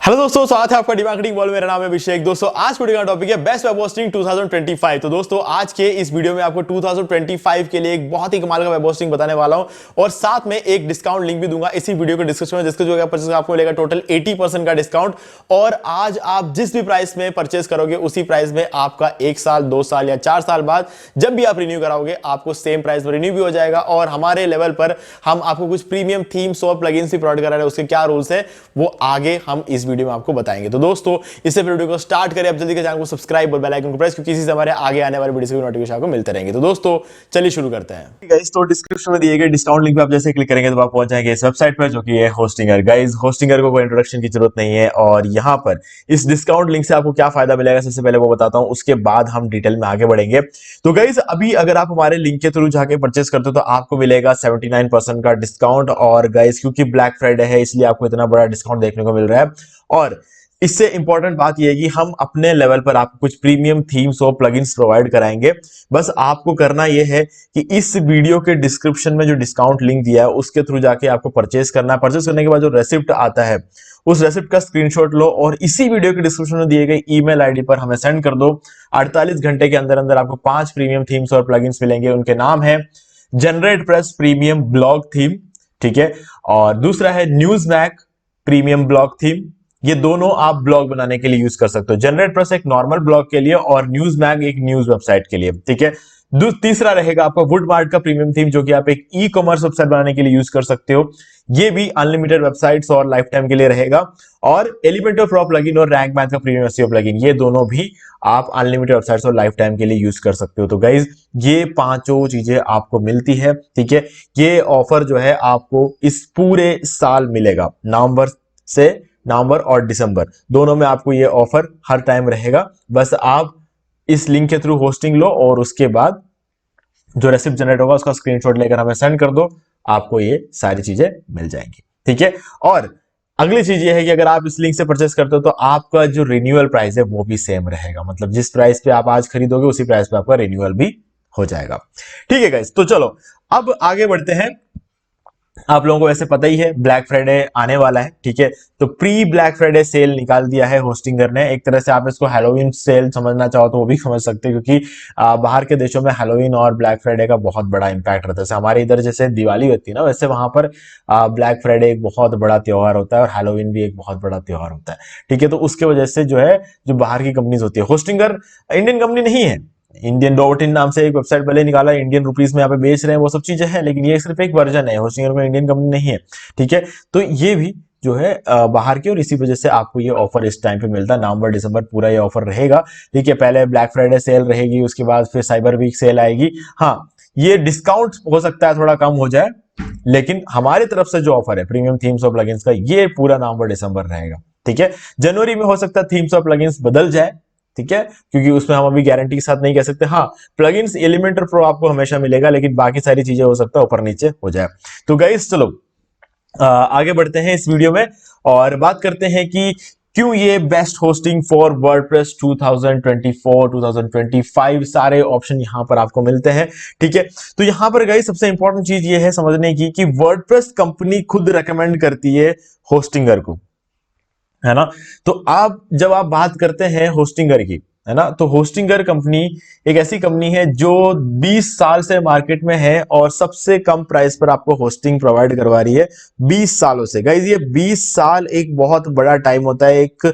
Hello दोस्तों, स्वागत है आपका डिमार्केटिंग वर्ल्ड में। मेरा नाम है अभिषेक। दोस्तों आज वीडियो का टॉपिक है बेस्ट वेब होस्टिंग 2025। तो दोस्तों आज के इस वीडियो में आपको 2025 के लिए एक बहुत ही कमाल का वेब होस्टिंग बताने वाला हूं और साथ में एक डिस्काउंट लिंक भी दूंगा इसी वीडियो के डिस्क्रिप्शन में, जिसके जो परचेस आपको मिलेगा टोटल 80% का डिस्काउंट। और आज आप जिस भी प्राइस में परचेस करोगे उसी प्राइस में आपका 1 साल 2 साल या 4 साल बाद जब भी आप रिन्यू कराओगे आपको सेम प्राइस पर रिन्यू भी हो जाएगा। और हमारे लेवल पर हम आपको कुछ प्रीमियम थीम्स और प्लगइन्स भी प्रोवाइड करा रहे हैं। उसके क्या रूल्स है वो आगे हम इस वीडियो में आपको बताएंगे। तो दोस्तों इससे वीडियो को स्टार्ट करें, आप जल्दी से चैनल को सब्सक्राइब और बेल आइकन को प्रेस, क्योंकि इसी से हमारे आगे आने वाले वीडियो के नोटिफिकेशन आपको मिलते रहेंगे। तो दोस्तों चलिए शुरू करते हैं। गाइस तो डिस्क्रिप्शन में दिए गए डिस्काउंट लिंक पे आप जैसे क्लिक करेंगे तो आप पहुंच जाएंगे इस वेबसाइट पर, जो कि है होस्टिंगर। गाइस होस्टिंगर को कोई इंट्रोडक्शन की जरूरत नहीं है और यहां पर इस डिस्काउंट लिंक से आपको क्या फायदा मिलेगा सबसे पहले वो बताता हूं, उसके बाद हम डिटेल में आगे बढ़ेंगे। तो गाइस अभी अगर आप हमारे लिंक के थ्रू जाके परचेस करते हो तो आपको मिलेगा 79% का डिस्काउंट। और गाइस क्योंकि ब्लैक फ्राइडे है इसलिए आपको इतना बड़ा डिस्काउंट देखने को मिल रहा है। और इससे इंपॉर्टेंट बात यह है कि हम अपने लेवल पर आपको कुछ प्रीमियम थीम्स और प्लगइन्स प्रोवाइड कराएंगे। बस आपको करना यह है कि इस वीडियो के डिस्क्रिप्शन में जो डिस्काउंट लिंक दिया है उसके थ्रू जाके आपको परचेस करना है। परचेस करने के बाद जो रेसिप्ट आता है उस रेसिप्ट का स्क्रीनशॉट लो और इसी वीडियो के डिस्क्रिप्शन में दिए गए ईमेल आईडी पर हमें सेंड कर दो। 48 घंटे के अंदर अंदर आपको 5 प्रीमियम थीम्स और प्लगइन्स मिलेंगे। उनके नाम है GeneratePress premium blog theme, ठीक है, और दूसरा है NewsMag premium blog theme. ये दोनों आप ब्लॉग बनाने के लिए यूज कर सकते हो। जनरेट प्रेस एक नॉर्मल ब्लॉग के लिए और न्यूज मैग एक न्यूज वेबसाइट के लिए, ठीक है। तीसरा रहेगा आपका वुडमार्ट का प्रीमियम थीम, जो कि आप एक ई कॉमर्स वेबसाइट बनाने के लिए यूज कर सकते हो। ये भी अनलिमिटेड वेबसाइट्स और लाइफ टाइम के लिए रहेगा। और एलिमेंटर प्रो प्लगइन और रैंक मैथ का प्रीमियम एसईओ प्लगइन, ये दोनों भी आप अनलिमिटेड वेबसाइट्स और लाइफ टाइम के लिए यूज कर सकते हो। तो गाइज ये पांचों चीजें आपको मिलती है, ठीक है। ये ऑफर जो है आपको इस पूरे साल मिलेगा, नवंबर और दिसंबर दोनों में आपको ये ऑफर हर टाइम रहेगा। बस आप इस लिंक के थ्रू होस्टिंग लो और उसके बाद जो रेसिप्ट जनरेट होगा उसका स्क्रीनशॉट लेकर हमें सेंड कर दो, आपको ये सारी चीजें मिल जाएंगी, ठीक है। और अगली चीज ये है कि अगर आप इस लिंक से परचेस करते हो तो आपका जो रिन्यूअल प्राइस है वो भी सेम रहेगा। मतलब जिस प्राइस पे आप आज खरीदोगे उसी प्राइस पे आपका रिन्यूअल भी हो जाएगा, ठीक है गाइस। तो चलो अब आगे बढ़ते हैं। आप लोगों को वैसे पता ही है ब्लैक फ्राइडे आने वाला है, ठीक है। तो प्री ब्लैक फ्राइडे सेल निकाल दिया है होस्टिंगर ने। एक तरह से आप इसको हैलोवीन सेल समझना चाहो तो वो भी समझ सकते हैं, क्योंकि बाहर के देशों में हैलोवीन और ब्लैक फ्राइडे का बहुत बड़ा इंपैक्ट रहता है। जैसे हमारे इधर जैसे दिवाली होती है ना, वैसे वहां पर ब्लैक फ्राइडे एक बहुत बड़ा त्योहार होता है और हैलोवीन भी एक बहुत बड़ा त्योहार होता है, ठीक है। तो उसके वजह से जो है जो बाहर की कंपनीज होती है, होस्टिंगर इंडियन कंपनी नहीं है। इंडियन डॉट इन नाम से एक वेबसाइट पहले निकाला, इंडियन रुपीस में यहाँ पे बेच रहे हैं, वो सब चीजें हैं, लेकिन ये सिर्फ एक वर्जन है। होस्टिंगर में इंडियन कंपनी नहीं है, ठीक है। तो ये भी जो है बाहर की, और इसी वजह से आपको ये ऑफर इस टाइम पे मिलता है। नवंबर दिसंबर पूरा ये ऑफर रहेगा, ठीक है। पहले ब्लैक फ्राइडे सेल रहेगी, उसके बाद फिर साइबर वीक सेल आएगी। हाँ, ये डिस्काउंट हो सकता है थोड़ा कम हो जाए, लेकिन हमारी तरफ से जो ऑफर है प्रीमियम थीम्स और प्लगइन्स का, ये पूरा नवंबर दिसंबर रहेगा, ठीक है। जनवरी में हो सकता है थीम्स और प्लगइन्स बदल जाए, ठीक है, क्योंकि उसमें हम अभी गारंटी के साथ नहीं कह सकते। हाँ, प्लगइन्स एलिमेंटर प्रो आपको हमेशा मिलेगा, लेकिन बाकी सारी चीजें हो सकता है ऊपर नीचे हो जाए। तो गाइस चलो आगे बढ़ते हैं इस वीडियो में और बात करते हैं कि क्यों ये बेस्ट होस्टिंग फॉर वर्डप्रेस 2024 2025 सारे ऑप्शन यहां पर आपको मिलते हैं, ठीक है। तो यहां पर गाइस सबसे इंपॉर्टेंट चीज ये है समझने की कि वर्डप्रेस कंपनी खुद रेकमेंड करती है होस्टिंगर को, है ना। तो आप जब आप बात करते हैं होस्टिंगर की, है ना, तो होस्टिंगर कंपनी एक ऐसी कंपनी है जो 20 साल से मार्केट में है और सबसे कम प्राइस पर आपको होस्टिंग प्रोवाइड करवा रही है 20 सालों से। गाइस ये 20 साल एक बहुत बड़ा टाइम होता है एक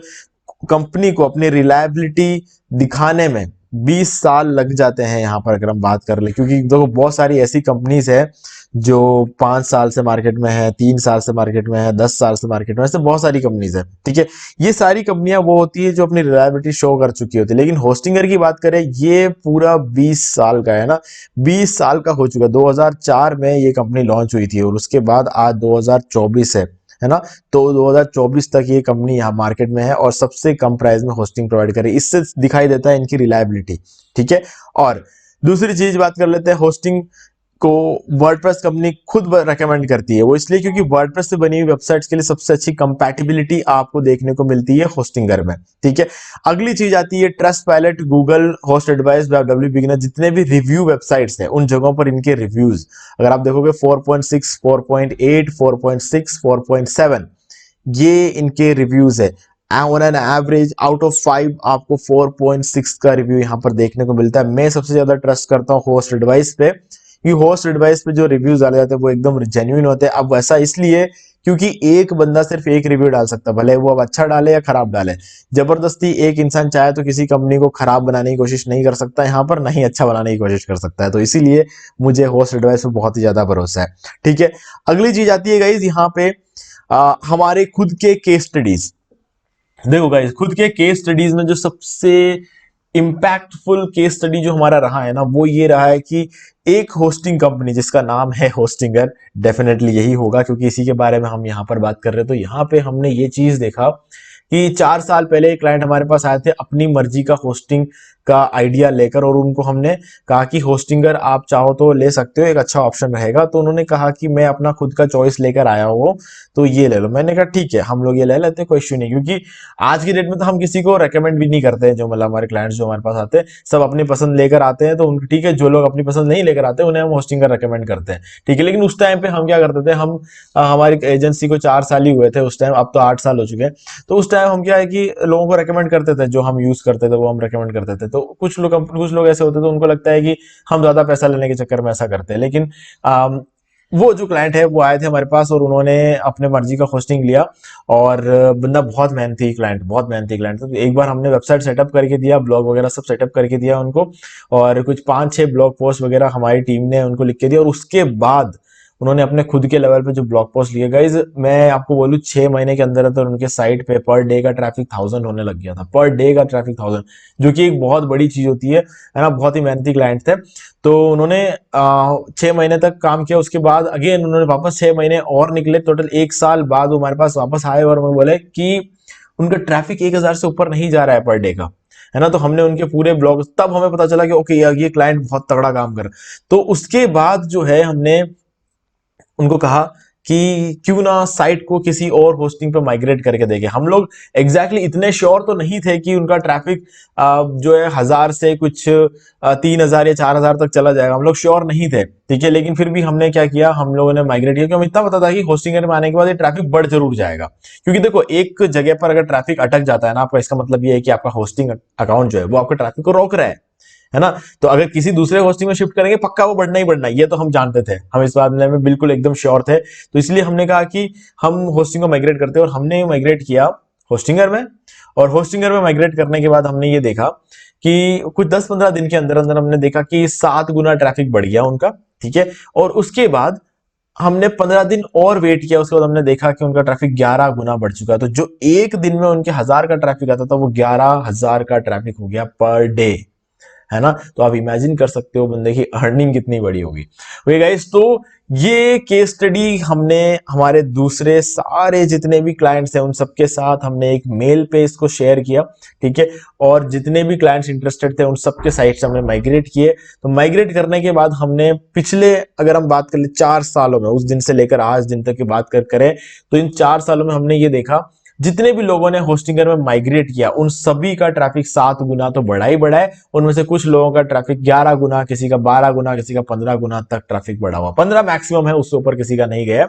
कंपनी को अपनी रिलायबिलिटी दिखाने में। 20 साल लग जाते हैं यहां पर अगर हम बात कर ले, क्योंकि देखो बहुत सारी ऐसी कंपनीज है जो 5 साल से मार्केट में है, 3 साल से मार्केट में है, 10 साल से मार्केट में, ऐसे बहुत सारी कंपनीज है, ठीक है। ये सारी कंपनियां वो होती है जो अपनी रिलायबिलिटी शो कर चुकी होती है, लेकिन होस्टिंगर की बात करें ये पूरा 20 साल का है ना, 20 साल का हो चुका है। 2004 में ये कंपनी लॉन्च हुई थी और उसके बाद आज 2024 है ना। तो 2024 तक ये कंपनी यहाँ मार्केट में है और सबसे कम प्राइस में होस्टिंग प्रोवाइड कर रही है। इससे दिखाई देता है इनकी रिलायबिलिटी, ठीक है। और दूसरी चीज बात कर लेते हैं, होस्टिंग को वर्डप्रेस कंपनी खुद रेकमेंड करती है। वो इसलिए क्योंकि वर्डप्रेस से बनी हुई वेबसाइट्स के लिए सबसे अच्छी कंपैटिबिलिटी आपको देखने को मिलती है होस्टिंगर में, ठीक है। अगली चीज आती है trust pilot, Google host advice, web beginner, जितने भी रिव्यू वेबसाइट्स हैं उन जगहों पर इनके रिव्यूज अगर आप देखोगे 4.6 4.8 4.6 4.7 ये इनके रिव्यूज है। On an average out of 5 आपको 4.6 का रिव्यू यहाँ पर देखने को मिलता है। मैं सबसे ज्यादा ट्रस्ट करता हूँ होस्ट एडवाइस पे, कि होस्ट एडवाइस पे जो रिव्यूज डाले जाते हैं वो एकदम जेन्युइन होते हैं। अब वैसा इसलिए क्योंकि एक बंदा सिर्फ एक रिव्यू डाल सकता है, भले वो अब अच्छा डाले या खराब डाले। जबरदस्ती एक इंसान चाहे तो किसी कंपनी को खराब बनाने की कोशिश नहीं कर सकता यहाँ पर, नहीं अच्छा बनाने की कोशिश कर सकता है। तो इसीलिए मुझे होस्ट एडवाइस पे बहुत ही ज्यादा भरोसा है। ठीक है, अगली चीज आती है गाइज यहाँ पे हमारे खुद के केस स्टडीज। देखो गाइस, खुद के केस स्टडीज में जो सबसे इंपैक्टफुल केस स्टडी जो हमारा रहा है ना, वो ये रहा है कि एक होस्टिंग कंपनी जिसका नाम है होस्टिंगर, डेफिनेटली यही होगा क्योंकि इसी के बारे में हम यहाँ पर बात कर रहे हैं। तो यहाँ पे हमने ये चीज देखा कि 4 साल पहले एक क्लाइंट हमारे पास आए थे अपनी मर्जी का होस्टिंग का आइडिया लेकर, और उनको हमने कहा कि होस्टिंगर आप चाहो तो ले सकते हो, एक अच्छा ऑप्शन रहेगा। तो उन्होंने कहा कि मैं अपना खुद का चॉइस लेकर आया हूँ तो ये ले लो। मैंने कहा ठीक है, हम लोग ये ले लेते, कोई इश्यू नहीं, क्योंकि आज की डेट में तो हम किसी को रेकमेंड भी नहीं करते हैं। जो मतलब हमारे क्लाइंट्स जो हमारे पास आते हैं सब अपनी पसंद लेकर आते हैं, तो उनको ठीक है, जो लोग अपनी पसंद नहीं लेकर आते उन्हें हम होस्टिंगर रेकमेंड करते हैं। ठीक है, लेकिन उस टाइम पे हम क्या करते थे, हम हमारी एजेंसी को 4 साल ही हुए थे उस टाइम, अब तो 8 साल हो चुके हैं। तो उस टाइम हम क्या है कि लोगों को रेकमेंड करते थे, जो हम यूज करते थे वो हम रेकमेंड करते थे। तो कुछ लोग ऐसे होते थे, उनको लगता है कि हम ज्यादा पैसा लेने के चक्कर में ऐसा करते हैं। लेकिन वो जो क्लाइंट है वो आए थे हमारे पास और उन्होंने अपने मर्जी का होस्टिंग लिया, और बंदा बहुत मेहनती क्लाइंट, बहुत मेहनती क्लाइंट था। तो एक बार हमने वेबसाइट सेटअप करके दिया, ब्लॉग वगैरह सब सेटअप करके दिया उनको, और कुछ 5-6 ब्लॉग पोस्ट वगैरह हमारी टीम ने उनको लिख के दिया, और उसके बाद उन्होंने अपने खुद के लेवल पे जो ब्लॉग पोस्ट लिए। गाइज मैं आपको बोलूं 6 महीने के अंदर अंदर उनके साइट पे पर डे का ट्रैफिक 1000 होने लग गया था, पर डे का ट्रैफिक 1000, जो कि एक बहुत बड़ी चीज होती है ना। बहुत ही मेहनती क्लाइंट थे। तो उन्होंने 6 महीने तक काम किया, उसके बाद अगेन उन्होंने वापस 6 महीने और निकले, टोटल 1 साल बाद वो हमारे पास वापस आए और वो बोले कि उनका ट्रैफिक 1000 से ऊपर नहीं जा रहा है पर डे का, है ना। तो हमने उनके पूरे ब्लॉग, तब हमें पता चला कि ओके यार ये क्लाइंट बहुत तगड़ा काम कर। तो उसके बाद जो है हमने उनको कहा कि क्यों ना साइट को किसी और होस्टिंग पे माइग्रेट करके देखें। हम लोग एग्जैक्टली इतने श्योर तो नहीं थे कि उनका ट्रैफिक जो है 1000 से कुछ 3000 या 4000 तक चला जाएगा, हम लोग श्योर नहीं थे। ठीक है, लेकिन फिर भी हमने क्या किया, हम लोगों ने माइग्रेट किया, क्योंकि हमें इतना पता था कि होस्टिंगर में आने के बाद ये ट्रैफिक बढ़ जरूर जाएगा। क्योंकि देखो, एक जगह पर अगर ट्रैफिक अटक जाता है ना आपका, इसका मतलब ये है कि आपका होस्टिंग अकाउंट जो है वो आपके ट्रैफिक को रोक रहा है ना। तो अगर किसी दूसरे होस्टिंग में शिफ्ट करेंगे पक्का वो बढ़ना ही बढ़ना है, ये तो हम जानते थे, हम इस बात में बिल्कुल एकदम श्योर थे। तो इसलिए हमने कहा कि हम होस्टिंग को माइग्रेट करते हैं, और हमने माइग्रेट किया होस्टिंगर में। और होस्टिंगर में माइग्रेट करने के बाद हमने ये देखा कि कुछ 10-15 दिन के अंदर अंदर हमने देखा कि 7 गुना ट्रैफिक बढ़ गया उनका। ठीक है, और उसके बाद हमने 15 दिन और वेट किया, उसके बाद हमने देखा कि उनका ट्रैफिक 11 गुना बढ़ चुका है। तो जो एक दिन में उनके 1000 का ट्रैफिक आता था वो 11,000 का ट्रैफिक हो गया पर डे, है ना। तो आप इमेजिन कर सकते हो बंदे की अर्निंग कितनी बड़ी होगी। ओके गाइस, तो ये केस स्टडी हमने हमारे दूसरे सारे जितने भी क्लाइंट्स हैं उन सबके साथ हमने एक मेल पे इसको शेयर किया। ठीक है, और जितने भी क्लाइंट्स इंटरेस्टेड थे उन सबके साइट से हमने माइग्रेट किए। तो माइग्रेट करने के बाद हमने पिछले, अगर हम बात कर ले 4 सालों में, उस दिन से लेकर आज दिन तक की बात करें, तो इन 4 सालों में हमने ये देखा जितने भी लोगों ने होस्टिंगर में माइग्रेट किया उन सभी का ट्रैफिक 7 गुना तो बढ़ा ही बढ़ा है। उनमें से कुछ लोगों का ट्रैफिक 11 गुना, किसी का 12 गुना, किसी का 15 गुना तक ट्रैफिक बढ़ा हुआ। 15 मैक्सिमम है, उससे ऊपर किसी का नहीं गया।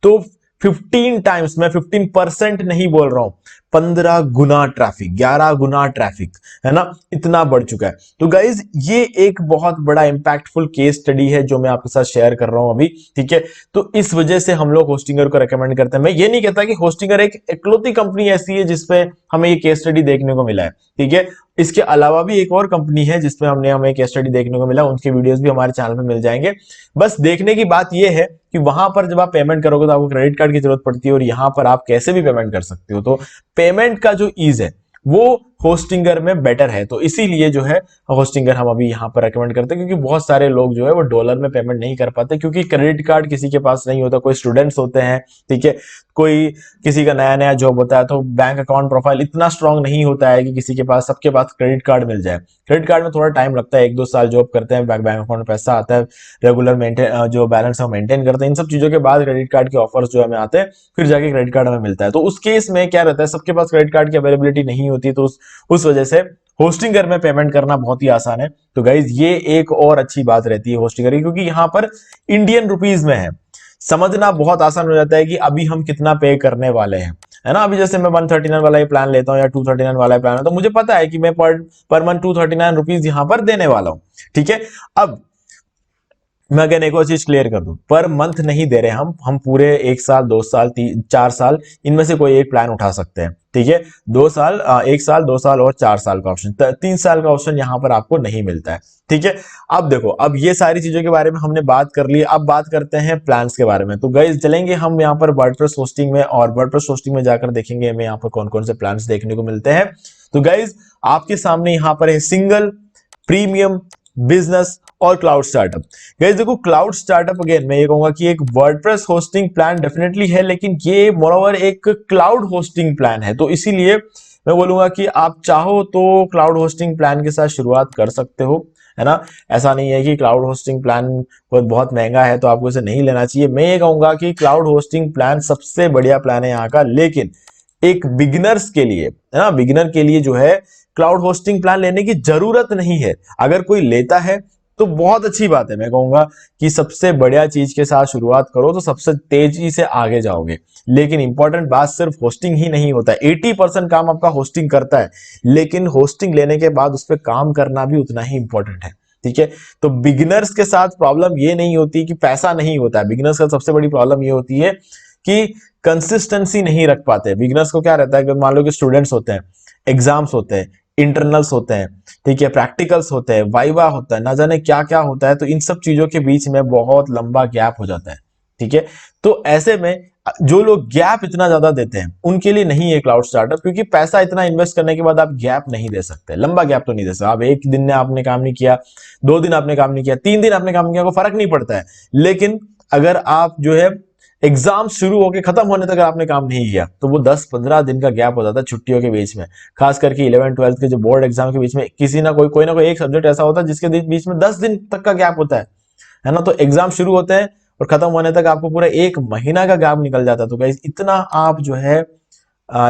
तो 15 टाइम्स, मैं 15% नहीं बोल रहा हूं, 15 गुना ट्रैफिक, 11 गुना ट्रैफिक, है ना, इतना बढ़ चुका है। तो गाइज ये एक बहुत बड़ा इंपैक्टफुल केस स्टडी है जो मैं आपके साथ शेयर कर रहा हूं अभी। ठीक है, तो इस वजह से हम लोग होस्टिंगर को रेकमेंड करते हैं। मैं ये नहीं कहता कि होस्टिंगर एक इकलौती कंपनी ऐसी है जिसपे हमें ये केस स्टडी देखने को मिला है। ठीक है, इसके अलावा भी एक और कंपनी है जिसमें हमें केस स्टडी देखने को मिला, उनके वीडियोस भी हमारे चैनल पे मिल जाएंगे। बस देखने की बात यह है कि वहां पर जब आप पेमेंट करोगे तो आपको क्रेडिट कार्ड की जरूरत पड़ती है, और यहां पर आप कैसे भी पेमेंट कर सकते हो। तो पेमेंट का जो ईज है वो होस्टिंगर में बेटर है, तो इसीलिए जो है होस्टिंगर हम अभी यहां पर रेकमेंड करते हैं। क्योंकि बहुत सारे लोग जो है वो डॉलर में पेमेंट नहीं कर पाते, क्योंकि क्रेडिट कार्ड किसी के पास नहीं होता, कोई स्टूडेंट्स होते हैं, ठीक है, कोई किसी का नया नया जॉब होता है, तो बैंक अकाउंट प्रोफाइल इतना स्ट्रांग नहीं होता है कि किसी के पास, सबके पास क्रेडिट कार्ड मिल जाए। क्रेडिट कार्ड में थोड़ा टाइम लगता है, 1-2 साल जॉब करते हैं, बैंक अकाउंट में पैसा आता है, रेगुलर मेंटेन जो बैलेंस है मेंटेन करते हैं, इन सब चीजों के बाद क्रेडिट कार्ड के ऑफर्स जो हमें आते हैं, फिर जाके क्रेडिट कार्ड हमें मिलता है। तो उस केस में क्या रहता है, सबके पास क्रेडिट कार्ड की अवेलेबिलिटी नहीं होती, तो उस वजह से होस्टिंगर में पेमेंट करना बहुत ही आसान है। तो गाइज ये एक और अच्छी बात रहती है होस्टिंगर की, क्योंकि यहां पर इंडियन रुपीज में है, समझना बहुत आसान हो जाता है कि अभी हम कितना पे करने वाले हैं। है ना। अभी जैसे मैं 139 वाला ही प्लान लेता हूँ या 239 वाला प्लान है, तो मुझे पता है कि मैं पर मंथ 239 रुपीज यहाँ पर देने वाला हूँ, ठीक है। अब मैं अगेन एक और चीज क्लियर कर दूं, पर मंथ नहीं दे रहे हम पूरे 1 साल 2 साल 4 साल इनमें से कोई एक प्लान उठा सकते हैं, ठीक है। 2 साल 1 साल 2 साल और 4 साल का ऑप्शन, 3 साल का ऑप्शन यहां पर आपको नहीं मिलता है, ठीक है। अब देखो, अब ये सारी चीजों के बारे में हमने बात कर ली, अब बात करते हैं प्लान्स के बारे में। तो गाइस चलेंगे हम यहाँ पर वर्डप्रेस होस्टिंग में, और वर्डप्रेस होस्टिंग में जाकर देखेंगे हमें यहाँ पर कौन कौन से प्लान्स देखने को मिलते हैं। तो गाइस आपके सामने यहाँ पर है सिंगल, प्रीमियम, बिजनेस और क्लाउड स्टार्टअप। गाइस देखो, क्लाउड स्टार्टअप अगेन मैं ये कहूंगा कि एक वर्डप्रेस होस्टिंग प्लान डेफिनेटली है, लेकिन ये मोरओवर एक क्लाउड होस्टिंग प्लान है। तो इसीलिए मैं बोलूंगा कि आप चाहो तो क्लाउड होस्टिंग प्लान के साथ शुरुआत कर सकते हो, है ना। ऐसा नहीं है कि क्लाउड होस्टिंग प्लान बहुत महंगा है तो आपको इसे नहीं लेना चाहिए। मैं ये कहूंगा कि क्लाउड होस्टिंग प्लान सबसे बढ़िया प्लान है यहाँ का, लेकिन एक बिगिनर्स के लिए, है ना, बिगिनर के लिए जो है क्लाउड होस्टिंग प्लान लेने की जरूरत नहीं है। अगर कोई लेता है तो बहुत अच्छी बात है, मैं कहूंगा कि सबसे बढ़िया चीज के साथ शुरुआत करो तो सबसे तेजी से आगे जाओगे। लेकिन इंपॉर्टेंट बात सिर्फ होस्टिंग ही नहीं होता है, 80% काम आपका होस्टिंग करता है, लेकिन होस्टिंग लेने के बाद उस पर काम करना भी उतना ही इंपॉर्टेंट है, ठीक है। तो बिगिनर्स के साथ प्रॉब्लम ये नहीं होती कि पैसा नहीं होता है, बिगिनर्स का सबसे बड़ी प्रॉब्लम ये होती है कि कंसिस्टेंसी नहीं रख पाते। बिगिनर्स को क्या रहता है कि मान लो कि स्टूडेंट्स होते हैं, एग्जाम्स होते हैं, इंटरनल्स होते हैं, ठीक है, प्रैक्टिकल्स होते हैं, वाइवा होता है, ना जाने क्या क्या होता है, तो इन सब चीजों के बीच में बहुत लंबा गैप हो जाता है, ठीक है। तो ऐसे में जो लोग गैप इतना ज्यादा देते हैं उनके लिए नहीं है क्लाउड स्टार्टअप, क्योंकि पैसा इतना इन्वेस्ट करने के बाद आप गैप नहीं दे सकते, लंबा गैप तो नहीं दे सकते। आप एक दिन में आपने काम नहीं किया, 2 दिन आपने काम नहीं किया, 3 दिन आपने काम नहीं किया, कोई फर्क नहीं पड़ता है। लेकिन अगर आप जो है एग्जाम शुरू होकर खत्म होने तक आपने काम नहीं किया, तो वो 10-15 दिन का गैप हो जाता है छुट्टियों के बीच में। खास करके 11th-12th के जो बोर्ड एग्जाम के बीच में किसी ना कोई ना कोई एक सब्जेक्ट ऐसा होता है जिसके बीच में 10 दिन तक का गैप होता है ना। तो एग्जाम शुरू होते हैं और खत्म होने तक आपको पूरा 1 महीना का गैप निकल जाता है। तो गाइस इतना आप जो है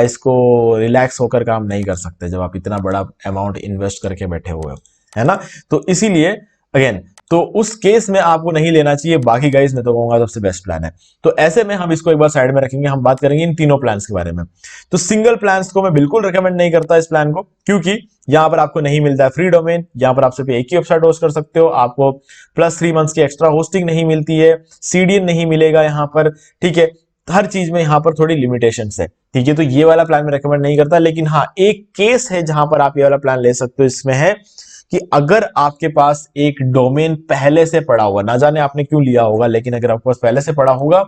इसको रिलैक्स होकर काम नहीं कर सकते जब आप इतना बड़ा अमाउंट इन्वेस्ट करके बैठे हुए हो, है ना। तो इसीलिए अगेन, तो उस केस में आपको नहीं लेना चाहिए। बाकी गाइस मैं तो कहूंगा सबसे बेस्ट प्लान है। तो ऐसे में हम इसको एक बार साइड में रखेंगे, हम बात करेंगे इन तीनों प्लान्स के बारे में। तो सिंगल प्लान्स को मैं बिल्कुल रिकमेंड नहीं करता इस प्लान को, क्योंकि यहां पर आपको नहीं मिलता है फ्री डोमेन, यहां पर आप सिर्फ एक ही वेबसाइट होस्ट कर सकते हो, आपको प्लस 3 मंथ्स की एक्स्ट्रा होस्टिंग नहीं मिलती है, सीडीएन नहीं मिलेगा यहां पर, ठीक है। हर चीज में यहां पर थोड़ी लिमिटेशन है, ठीक है। तो ये वाला प्लान मैं रेकमेंड नहीं करता, लेकिन हाँ एक केस है जहां पर आप ये वाला प्लान ले सकते हो। इसमें है कि अगर आपके पास एक डोमेन पहले से पड़ा होगा, ना जाने आपने क्यों लिया होगा, लेकिन अगर आपके पास पहले से पड़ा होगा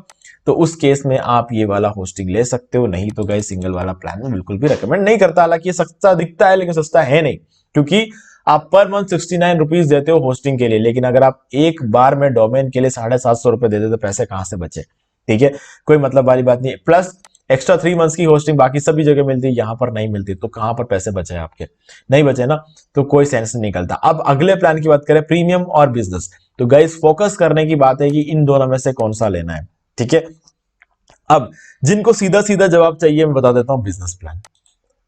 तो उस केस में आप ये वाला होस्टिंग ले सकते हो। नहीं तो गाइस सिंगल वाला प्लान में बिल्कुल भी रेकमेंड नहीं करता। हालांकि ये सस्ता दिखता है लेकिन सस्ता है नहीं, क्योंकि आप पर मंथ 69 रुपीज देते हो होस्टिंग के लिए, लेकिन अगर आप एक बार में डोमेन के लिए 750 रुपए दे दे तो पैसे कहां से बचे, ठीक है। कोई मतलब वाली बात नहीं। प्लस एक्स्ट्रा 3 मंथ्स की होस्टिंग बाकी सभी जगह मिलती है, यहां पर नहीं मिलती, तो कहां पर पैसे बचे आपके, नहीं बचे ना, तो कोई सेंस नहीं निकलता। अब अगले प्लान की बात करें, प्रीमियम और बिजनेस। तो गाइस फोकस करने की बात है कि इन दोनों में से कौन सा लेना है, ठीक है। अब जिनको सीधा सीधा जवाब चाहिए मैं बता देता हूं बिजनेस प्लान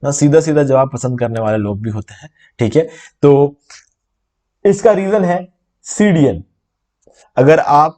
ना, सीधा सीधा जवाब पसंद करने वाले लोग भी होते हैं, ठीक है। तो इसका रीजन है सीडीएन। अगर आप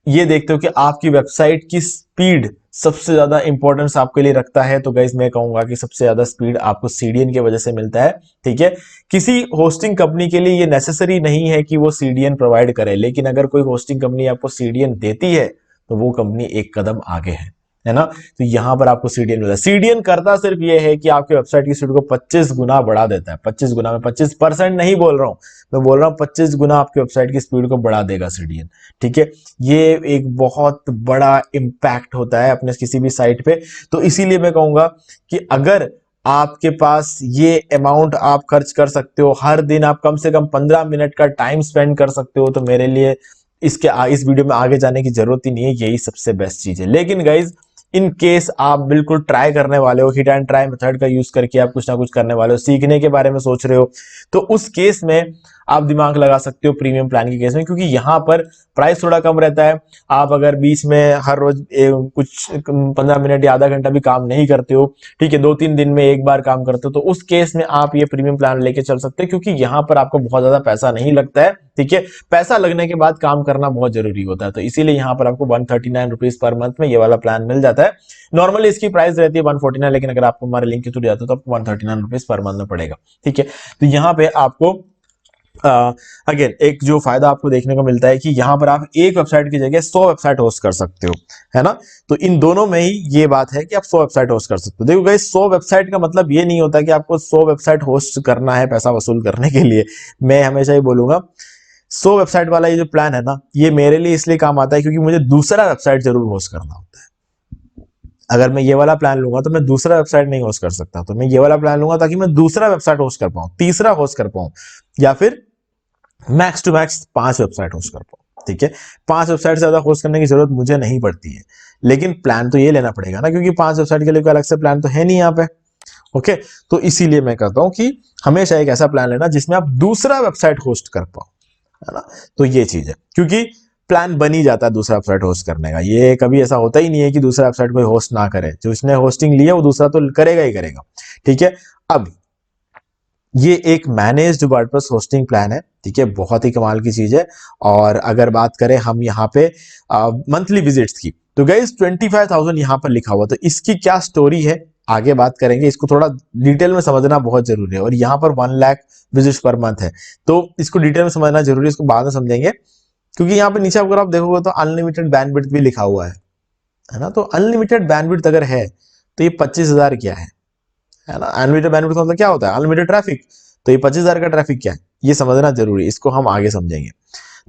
ये देखते हो कि आपकी वेबसाइट की स्पीड सबसे ज्यादा इंपॉर्टेंस आपके लिए रखता है, तो गाइस मैं कहूंगा कि सबसे ज्यादा स्पीड आपको सीडीएन की वजह से मिलता है, ठीक है। किसी होस्टिंग कंपनी के लिए ये नेसेसरी नहीं है कि वो सीडीएन प्रोवाइड करे, लेकिन अगर कोई होस्टिंग कंपनी आपको सीडीएन देती है तो वो कंपनी एक कदम आगे है ना। तो यहां पर आपको सीडीएन मिलता है। सीडीएन करता सिर्फ ये है कि आपकी वेबसाइट की स्पीड को 25 गुना बढ़ा देता है। 25 गुना में 25% नहीं बोल रहा हूं, मैं बोल रहा हूं 25 गुना आपकी वेबसाइट की स्पीड को बढ़ा देगा सीडीएन, ठीक है। ये एक बहुत बड़ा इंपैक्ट होता है अपने किसी भी साइट पे। तो इसीलिए मैं कहूंगा कि अगर आपके पास ये अमाउंट आप खर्च कर सकते हो, हर दिन आप कम से कम 15 मिनट का टाइम स्पेंड कर सकते हो, तो मेरे लिए इस वीडियो में आगे जाने की जरूरत ही नहीं है, यही सबसे बेस्ट चीज है। लेकिन गाइज इन केस आप बिल्कुल ट्राई करने वाले हो, हिट एंड ट्राई मेथड का यूज करके आप कुछ ना कुछ करने वाले हो, सीखने के बारे में सोच रहे हो, तो उस केस में आप दिमाग लगा सकते हो प्रीमियम प्लान के केस में, क्योंकि यहाँ पर प्राइस थोड़ा कम रहता है। आप अगर बीच में हर रोज कुछ 15 मिनट या आधा घंटा भी काम नहीं करते हो, ठीक है, 2-3 दिन में एक बार काम करते हो, तो उस केस में आप ये प्रीमियम प्लान लेके चल सकते हैं, क्योंकि यहाँ पर आपको बहुत ज्यादा पैसा नहीं लगता है। ठीक है, पैसा लगने के बाद काम करना बहुत जरूरी होता है, तो इसीलिए यहाँ पर आपको 139 रुपीज पर मंथ में ये वाला प्लान मिल जाता है। नॉर्मली इसकी प्राइस रहती है 149, लेकिन अगर आपको हमारे लिंक के थ्रू जाते हो तो आपको 139 रुपीज पर मंथ में पड़ेगा। ठीक है, तो यहाँ पे आपको अगेन एक जो फायदा आपको देखने को मिलता है कि यहां पर आप एक वेबसाइट की जगह 100 वेबसाइट होस्ट कर सकते हो, है ना। तो इन दोनों में ही ये बात है कि आप 100 वेबसाइट होस्ट कर सकते हो। देखो गाइस, 100 वेबसाइट का मतलब ये नहीं होता कि आपको 100 वेबसाइट होस्ट करना है पैसा वसूल करने के लिए। मैं हमेशा ही बोलूंगा 100 वेबसाइट वाला ये जो प्लान है ना, ये मेरे लिए इसलिए काम आता है क्योंकि मुझे दूसरा वेबसाइट जरूर होस्ट करना होता है। अगर मैं ये वाला प्लान लूंगा तो मैं दूसरा वेबसाइट नहीं होस्ट कर सकता, तो मैं ये वाला प्लान लूंगा ताकि मैं दूसरा वेबसाइट होस्ट कर पाऊं, तीसरा होस्ट कर पाऊं, या फिर max to max 5 website host कर पाऊं। ठीक है, 5 वेबसाइट से ज्यादा होस्ट करने की जरूरत मुझे नहीं पड़ती है, लेकिन प्लान तो ये लेना पड़ेगा ना, क्योंकि 5 वेबसाइट के लिए कोई अलग से प्लान तो है नहीं यहाँ पे। ओके, तो इसीलिए मैं कहता हूं कि हमेशा एक ऐसा प्लान लेना जिसमें आप दूसरा वेबसाइट होस्ट कर पाओ, है ना। तो ये चीज है, क्योंकि प्लान बन ही जाता है दूसरा वेबसाइट होस्ट करने का। ये कभी ऐसा होता ही नहीं है कि दूसरा वेबसाइट कोई होस्ट ना करे, जो इसने होस्टिंग ली है वो दूसरा तो करेगा ही करेगा। ठीक है, अब ये एक मैनेज्ड वर्डप्रेस होस्टिंग प्लान है। ठीक है, बहुत ही कमाल की चीज है। और अगर बात करें हम यहाँ पे मंथली विजिट्स की, तो गाइस 25,000 यहाँ पर लिखा हुआ, तो इसकी क्या स्टोरी है आगे बात करेंगे। इसको थोड़ा डिटेल में समझना बहुत जरूरी है। और यहाँ पर 1 लाख विजिट्स पर मंथ है, तो इसको डिटेल में समझना जरूरी है, इसको बाद में समझेंगे। क्योंकि यहाँ पे नीचे अगर आप देखोगे तो अनलिमिटेड बैंडविड्थ भी लिखा हुआ है ना। तो अनलिमिटेड बैंडविड्थ अगर है तो ये 25,000 क्या है ना। अनलिमिटेड बैंडविड्थ मतलब क्या होता है, अनलिमिटेड ट्रैफिक। तो ये 25,000 का ट्रैफिक क्या है, ये समझना जरूरी है, इसको हम आगे समझेंगे।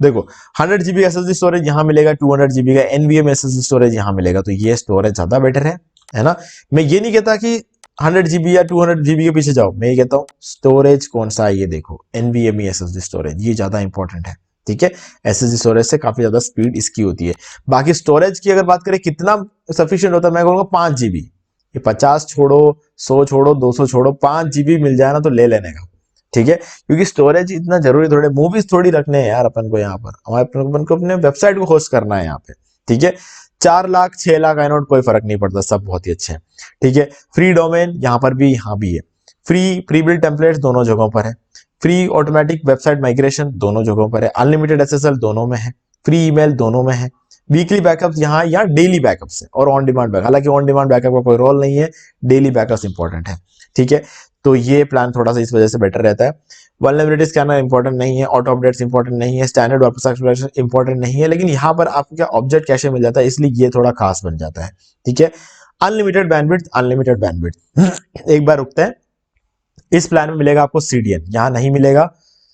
देखो 100 GB एसएसडी स्टोरेज यहाँ मिलेगा, 200 GB का एनवीएम एसएसडी स्टोरेज यहाँ मिलेगा, तो ये स्टोरेज ज्यादा बेटर है ना। मैं ये नहीं कहता कि 100 GB या 200 GB के पीछे जाओ, मैं ये कहता हूँ स्टोरेज कौन सा है, ये देखो एनवीएमई एसएसडी स्टोरेज, ये ज्यादा इंपॉर्टेंट है। ठीक है, एसएसडी स्टोरेज से काफी ज्यादा स्पीड इसकी होती है। बाकी स्टोरेज की अगर बात करें कितना सफिशियंट होता है, मैं कहूँगा 5 GB। ये 50 छोड़ो, 100 छोड़ो, 200 छोड़ो, 5 GB मिल जाए ना तो ले लेने का। ठीक है, क्योंकि स्टोरेज इतना जरूरी, थोड़े मूवीज थोड़ी रखने हैं यार अपन को, यहाँ पर हमारे अपन को अपने वेबसाइट को होस्ट करना है यहाँ पे। ठीक है, 4 लाख 6 लाख आई नोट कोई फर्क नहीं पड़ता, सब बहुत ही अच्छे हैं। ठीक है, फ्री डोमेन यहाँ पर भी, यहाँ भी है। फ्री प्री बिल्ड टेम्पलेट्स दोनों जगहों पर है। फ्री ऑटोमेटिक वेबसाइट माइग्रेशन दोनों जगहों पर है। अनलिमिटेड एसएसएल दोनों में है। फ्री ईमेल दोनों में है। वीकली बैकअप्स यहाँ या डेली बैकअप्स है, और ऑन डिमांड बैकअप, हालांकि ऑन डिमांड बैकअप का कोई रोल नहीं है, डेली बैकअप्स इंपॉर्टेंट है। ठीक है, तो ये प्लान थोड़ा सा इस वजह से बेटर रहता है। वल्नरेबिलिटी स्कैनर इंपॉर्टेंट नहीं है, ऑटो अपडेट्स इंपॉर्टेंट नहीं है, स्टैंडर्ड वापस एक्सप्लोरेशन इंपॉर्टेंट नहीं है, लेकिन यहाँ पर आपको क्या ऑब्जेक्ट कैशे मिल जाता है, इसलिए ये थोड़ा खास बन जाता है। ठीक है, अनलिमिटेड बैंडविड्थ, अनलिमिटेड बैंडविड्थ एक बार रुकते हैं। इस प्लान में मिलेगा आपको सीडीएन, यहाँ नहीं मिलेगा।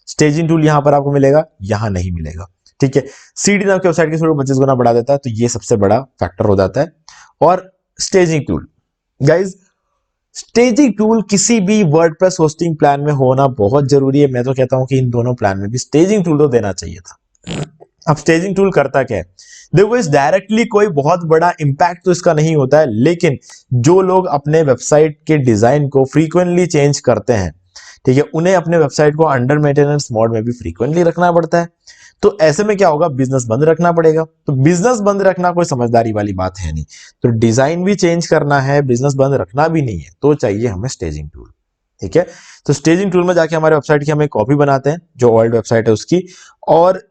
स्टेजिंग टूल यहाँ पर आपको मिलेगा, यहाँ नहीं मिलेगा। ठीक है, सीडीएन आपकी वेबसाइट की स्पीड 25 गुना बढ़ा देता है, तो ये सबसे बड़ा फैक्टर हो जाता है। और staging tool guys, staging tool किसी भी वर्डप्रेस होस्टिंग प्लान में होना बहुत जरूरी है। मैं तो कहता हूं कि इन दोनों प्लान में भी स्टेजिंग टूल तो देना चाहिए था। अब स्टेजिंग टूल करता क्या है, देखो इस डायरेक्टली कोई बहुत बड़ा इंपैक्ट तो इसका नहीं होता है, लेकिन जो लोग अपने वेबसाइट के डिजाइन को फ्रीक्वेंटली चेंज करते हैं, ठीक है, उन्हें अपने वेबसाइट को अंडर मेंटेनेंस मोड में भी फ्रीक्वेंटली रखना पड़ता है। तो ऐसे में क्या होगा, बिजनेस बंद रखना पड़ेगा। तो बिजनेस बंद रखना कोई समझदारी वाली बात है नहीं। तो डिजाइन भी चेंज करना है, बिजनेस बंद रखना भी नहीं है, तो चाहिए हमें स्टेजिंग टूल। ठीक है, तो स्टेजिंग टूल में जाके हमारे वेबसाइट की हम एक कॉपी बनाते हैं, जो ओल्ड वेबसाइट है उसकी, और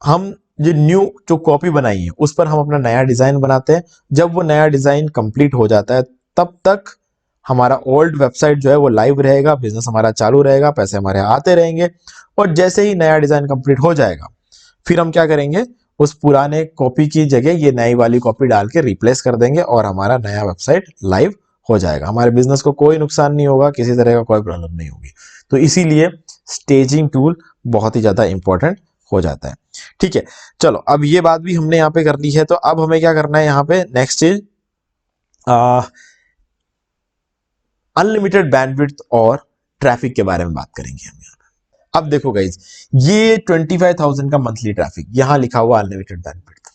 हम जो न्यू जो कॉपी बनाई है उस पर हम अपना नया डिजाइन बनाते हैं। जब वो नया डिजाइन कंप्लीट हो जाता है, तब तक हमारा ओल्ड वेबसाइट जो है वो लाइव रहेगा, बिजनेस हमारा चालू रहेगा, पैसे हमारे आते रहेंगे। और जैसे ही नया डिजाइन कंप्लीट हो जाएगा, फिर हम क्या करेंगे, उस पुराने कॉपी की जगह ये नई वाली कॉपी डाल के रिप्लेस कर देंगे, और हमारा नया वेबसाइट लाइव हो जाएगा। हमारे बिजनेस को कोई नुकसान नहीं होगा, किसी तरह का कोई प्रॉब्लम नहीं होगी। तो इसीलिए स्टेजिंग टूल बहुत ही ज्यादा इंपॉर्टेंट हो जाता है। ठीक है, चलो अब ये बात भी हमने यहाँ पे कर ली है, तो अब हमें क्या करना है, यहाँ पे नेक्स्ट चीज अनलिमिटेड बैंडविड्थ और ट्रैफिक के बारे में बात करेंगे हम यहाँ पे। अब देखो गाइज, ये 25,000 का मंथली ट्रैफिक, यहां लिखा हुआ अनलिमिटेड बैंडविड्थ,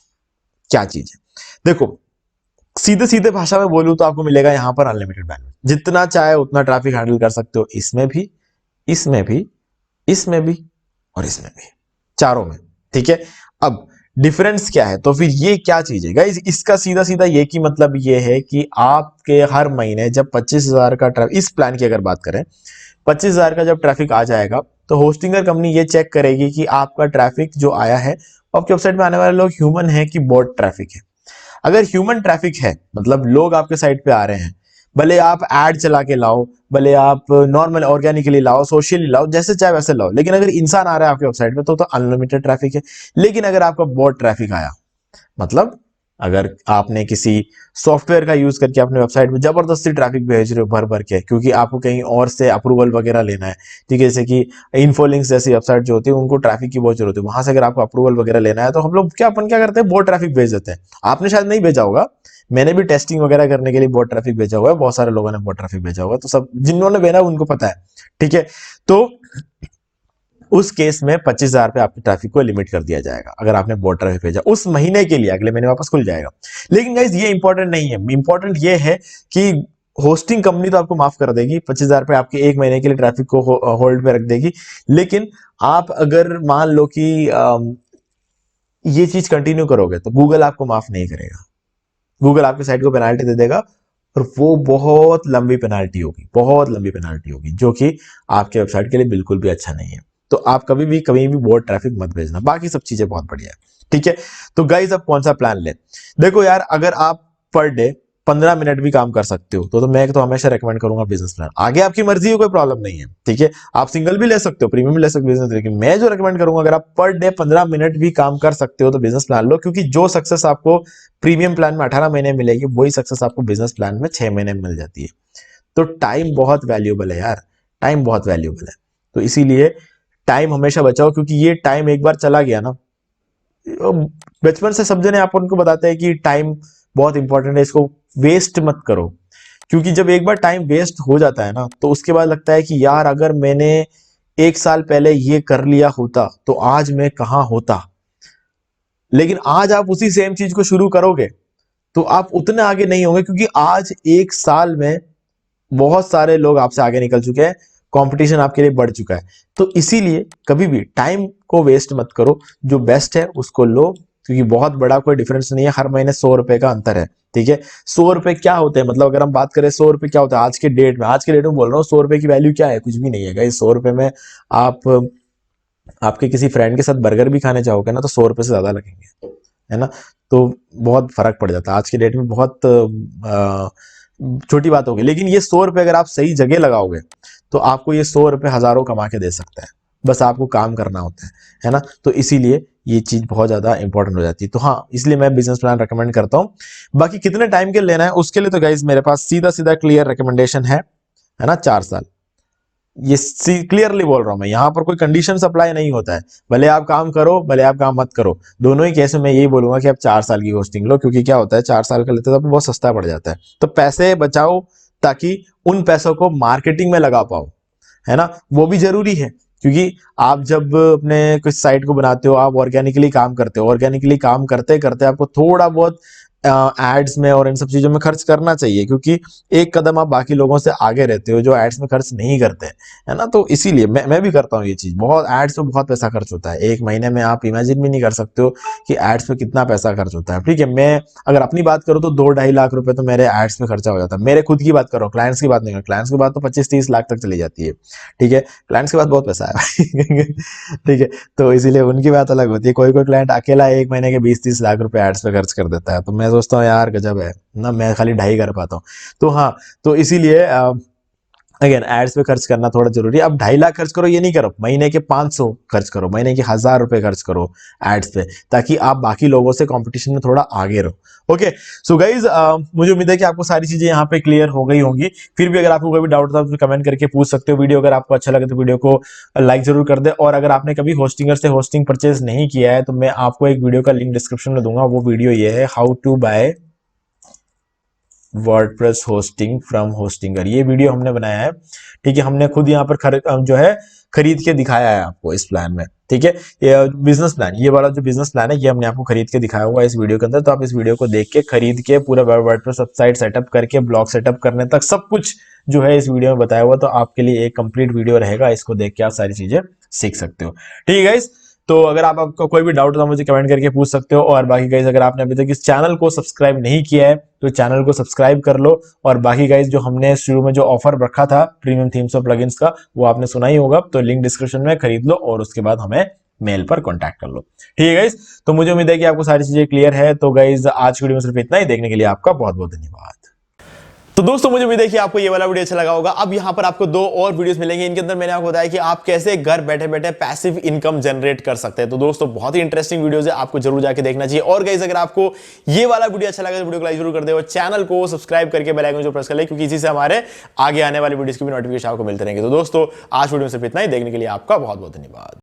क्या चीज है। देखो सीधे सीधे भाषा में बोलूं तो आपको मिलेगा यहाँ पर अनलिमिटेड बैंडविड्थ, जितना चाहे उतना ट्रैफिक हैंडल कर सकते हो, इसमें भी, इसमें भी, इसमें भी, और इसमें भी, चारों में। ठीक है, अब डिफरेंस क्या है? तो फिर ये क्या चीज है गाइस, इसका सीधा सीधा ये की मतलब ये है कि आपके हर महीने जब 25,000 का ट्रैफिक, इस प्लान की अगर बात करें, 25,000 का जब ट्रैफिक आ जाएगा तो होस्टिंगर कंपनी ये चेक करेगी कि आपका ट्रैफिक जो आया है, आपके वेबसाइट में आने वाले लोग ह्यूमन है कि बॉट ट्रैफिक है। अगर ह्यूमन ट्रैफिक है, मतलब लोग आपके साइट पे आ रहे हैं, भले आप एड चला के लाओ, भले आप नॉर्मल ऑर्गेनिकली लाओ, सोशली लाओ, जैसे चाहे वैसे लाओ, लेकिन अगर इंसान आ रहा है आपके वेबसाइट पे तो अनलिमिटेड ट्रैफिक है। लेकिन अगर आपका बॉट ट्रैफिक आया, मतलब अगर आपने किसी सॉफ्टवेयर का यूज करके अपने वेबसाइट में जबरदस्ती ट्रैफिक भेज रहे हो भर भर के, क्योंकि आपको कहीं और से अप्रूवल वगैरह लेना है, ठीक है, जैसे कि इन्फोलिंक्स जैसी वेबसाइट जो होती है उनको ट्रैफिक की बहुत जरूरत है, वहां से अगर आपको अप्रूवल वगैरह लेना है तो हम लोग अपन क्या करते हैं, बहुत ट्रैफिक भेज देते हैं। आपने शायद नहीं भेजा होगा, मैंने भी टेस्टिंग वगैरह करने के लिए बहुत ट्रैफिक भेजा हुआ है, बहुत सारे लोगों ने बहुत ट्रैफिक भेजा हुआ है, तो सब जिन्होंने भेजा उनको पता है। ठीक है, तो उस केस में 25,000 पे आपके ट्रैफिक को लिमिट कर दिया जाएगा अगर आपने बहुत ट्रैफिक भेजा उस महीने के लिए, अगले महीने वापस खुल जाएगा। लेकिन गाइज ये इंपॉर्टेंट नहीं है, इंपॉर्टेंट ये है कि होस्टिंग कंपनी तो आपको माफ कर देगी, 25,000 पे आपके एक महीने के लिए ट्रैफिक को होल्ड पे रख देगी। लेकिन आप अगर मान लो कि ये चीज कंटिन्यू करोगे तो गूगल आपको माफ नहीं करेगा, गूगल आपकी साइट को पेनाल्टी दे देगा, और वो बहुत लंबी पेनाल्टी होगी, बहुत लंबी पेनाल्टी होगी, जो कि आपके वेबसाइट के लिए बिल्कुल भी अच्छा नहीं है। तो आप कभी भी बहुत ट्रैफिक मत भेजना, बाकी सब चीजें बहुत बढ़िया है। ठीक है, तो गाइज अब कौन सा प्लान ले? देखो यार, अगर आप पर डे 15 मिनट भी काम कर सकते हो तो मैं तो हमेशा रेकमेंड करूंगा बिजनेस प्लान। आगे आपकी मर्जी है, कोई प्रॉब्लम नहीं है। ठीक है, आप सिंगल भी ले सकते हो, प्रीमियम भी ले सकते हो बिजनेस, लेकिन मैं जो रेकमेंड करूंगा, अगर आप पर डे 15 मिनट भी काम कर सकते हो तो बिजनेस प्लान लो, क्योंकि जो सक्सेस आपको प्रीमियम प्लान में 18 महीने मिलेगी, वही सक्सेस आपको बिजनेस प्लान में 6 महीने में मिल जाती है। तो टाइम बहुत वैल्यूएबल है यार, टाइम बहुत वैल्यूएबल है, तो इसीलिए टाइम हमेशा बचाओ, क्योंकि ये टाइम एक बार चला गया ना, बचपन से सब जने आप उनको बताते हैं कि टाइम बहुत इंपॉर्टेंट है, इसको वेस्ट मत करो। क्योंकि जब एक बार टाइम वेस्ट हो जाता है ना, तो उसके बाद लगता है कि यार अगर मैंने 1 साल पहले ये कर लिया होता तो आज मैं कहां होता। लेकिन आज आप उसी सेम चीज को शुरू करोगे तो आप उतने आगे नहीं होंगे, क्योंकि आज 1 साल में बहुत सारे लोग आपसे आगे निकल चुके हैं, कंपटीशन आपके लिए बढ़ चुका है। तो इसीलिए कभी भी टाइम को वेस्ट मत करो, जो बेस्ट है उसको लो, क्योंकि बहुत बड़ा कोई डिफरेंस नहीं है, हर महीने 100 रुपए का अंतर है। ठीक है, 100 रुपए क्या होते हैं, मतलब अगर हम बात करें 100 रुपए क्या होता है आज के डेट में, आज के डेट में बोल रहा हूँ, 100 रुपए की वैल्यू क्या है, कुछ भी नहीं है गाइस। 100 रुपए में आप आपके किसी फ्रेंड के साथ बर्गर भी खाने जाओगे ना तो 100 रुपए से ज्यादा लगेंगे, है ना। तो बहुत फर्क पड़ जाता है आज के डेट में, बहुत छोटी बात होगी। लेकिन ये 100 रुपए अगर आप सही जगह लगाओगे तो आपको ये 100 रुपए हजारों कमा के दे सकता है, बस आपको काम करना होता है ना। तो इसीलिए ये चीज बहुत ज्यादा इंपॉर्टेंट हो जाती है। तो हाँ, इसलिए मैं बिजनेस प्लान रेकमेंड करता हूँ। बाकी कितने टाइम के लेना है उसके लिए तो गाइज मेरे पास सीधा सीधा क्लियर रिकमेंडेशन है ना, 4 साल। ये क्लियरली बोल रहा हूं मैं, यहां पर कोई कंडीशन अप्लाई नहीं होता है, भले आप काम करो भले आप काम मत करो, दोनों ही केस में मैं यही बोलूंगा कि आप 4 साल की होस्टिंग लो। क्योंकि क्या होता है, 4 साल का लेते तो आपको बहुत सस्ता पड़ जाता है। तो पैसे बचाओ ताकि उन पैसों को मार्केटिंग में लगा पाओ, है ना, वो भी जरूरी है। क्योंकि आप जब अपने कुछ साइट को बनाते हो, आप ऑर्गेनिकली काम करते हो, ऑर्गेनिकली काम करते करते आपको थोड़ा बहुत एड्स में और इन सब चीजों में खर्च करना चाहिए, क्योंकि एक कदम आप बाकी लोगों से आगे रहते हो जो एड्स में खर्च नहीं करते, है ना। तो इसीलिए मैं भी करता हूँ ये चीज, बहुत एड्स में बहुत पैसा खर्च होता है, एक महीने में आप इमेजिन भी नहीं कर सकते हो कि एड्स में कितना पैसा खर्च होता है। ठीक है, मैं अगर अपनी बात करूँ तो 2-2.5 लाख रुपए तो मेरे एड्स में खर्चा हो जाता है, मेरे खुद की बात करो, क्लाइंट्स की बात नहीं करो, क्लाइंट्स की बात तो 25-30 लाख तक चली जाती है। ठीक है, क्लाइंट्स के बाद बहुत पैसा है भाई ठीक है, तो इसीलिए उनकी बात अलग होती है। कोई कोई क्लाइंट अकेला एक महीने के 20-30 लाख रुपए एड्स पे खर्च कर देता है, तो मैं सोचता हूँ यार गजब है ना, मैं खाली 2.5 कर पाता हूँ। तो हाँ, तो इसीलिए अगेन एड्स पे खर्च करना थोड़ा जरूरी है। अब 2.5 लाख खर्च करो ये नहीं करो, महीने के 500 खर्च करो, महीने के 1,000 रुपए खर्च करो एड्स पे, ताकि आप बाकी लोगों से कंपटीशन में थोड़ा आगे रहो। ओके, सो गाइज मुझे उम्मीद है कि आपको सारी चीजें यहाँ पे क्लियर हो गई होंगी। फिर भी अगर आपको कोई भी डाउट था तो कमेंट करके पूछ सकते हो। वीडियो अगर आपको अच्छा लगे तो वीडियो को लाइक जरूर कर दे, और अगर आपने कभी होस्टिंगर से होस्टिंग परचेज नहीं किया है तो मैं आपको एक वीडियो का लिंक डिस्क्रिप्शन में दूंगा। वो वीडियो ये है, how to buy WordPress hosting from Hostinger, ये वीडियो हमने बनाया है। ठीक है, हमने खुद यहाँ पर जो है खरीद के दिखाया है आपको इस प्लान में, ठीक है। ये बिजनेस प्लान, ये वाला जो बिजनेस प्लान है ये हमने आपको खरीद के दिखाया हुआ है इस वीडियो के अंदर। तो आप इस वीडियो को देख के खरीद के पूरा वर्डप्रेस वेबसाइट सेटअप करके ब्लॉग सेटअप करने तक सब कुछ जो है इस वीडियो में बताया हुआ। तो आपके लिए एक कंप्लीट वीडियो रहेगा, इसको देख के आप सारी चीजें सीख सकते हो, ठीक है गाइस। तो अगर आपको कोई भी डाउट हो तो मुझे कमेंट करके पूछ सकते हो। और बाकी गाइस अगर आपने अभी तक इस चैनल को सब्सक्राइब नहीं किया है तो चैनल को सब्सक्राइब कर लो। और बाकी गाइस जो हमने शुरू में जो ऑफर रखा था प्रीमियम थीम्स और प्लगइन्स का, वो आपने सुना ही होगा, तो लिंक डिस्क्रिप्शन में खरीद लो और उसके बाद हमें मेल पर कांटेक्ट कर लो, ठीक है गाइस। तो मुझे उम्मीद है कि आपको सारी चीजें क्लियर है। तो गाइस आज की वीडियो में सिर्फ इतना ही, देखने के लिए आपका बहुत बहुत धन्यवाद। तो दोस्तों मुझे उम्मीद है कि आपको ये वाला वीडियो अच्छा लगा होगा। अब यहाँ पर आपको 2 और वीडियोस मिलेंगे, इनके अंदर मैंने आपको बताया कि आप कैसे घर बैठे बैठे पैसिव इनकम जनरेट कर सकते हैं। तो दोस्तों बहुत ही इंटरेस्टिंग वीडियोस है, आपको जरूर जाके देखना चाहिए। और गाइस अगर आपको ये वाला वीडियो अच्छा लगा तो वीडियो को लाइक जरूर कर दे और चैनल को सब्सक्राइब करके बेल आइकन को प्रेस कर ले, क्योंकि इसी से हमारे आगे आने वाले वीडियोस की भी नोटिफिकेशन आपको मिलते रहेंगे। तो दोस्तों आज वीडियो में सिर्फ इतना ही, देखने के लिए आपका बहुत बहुत धन्यवाद।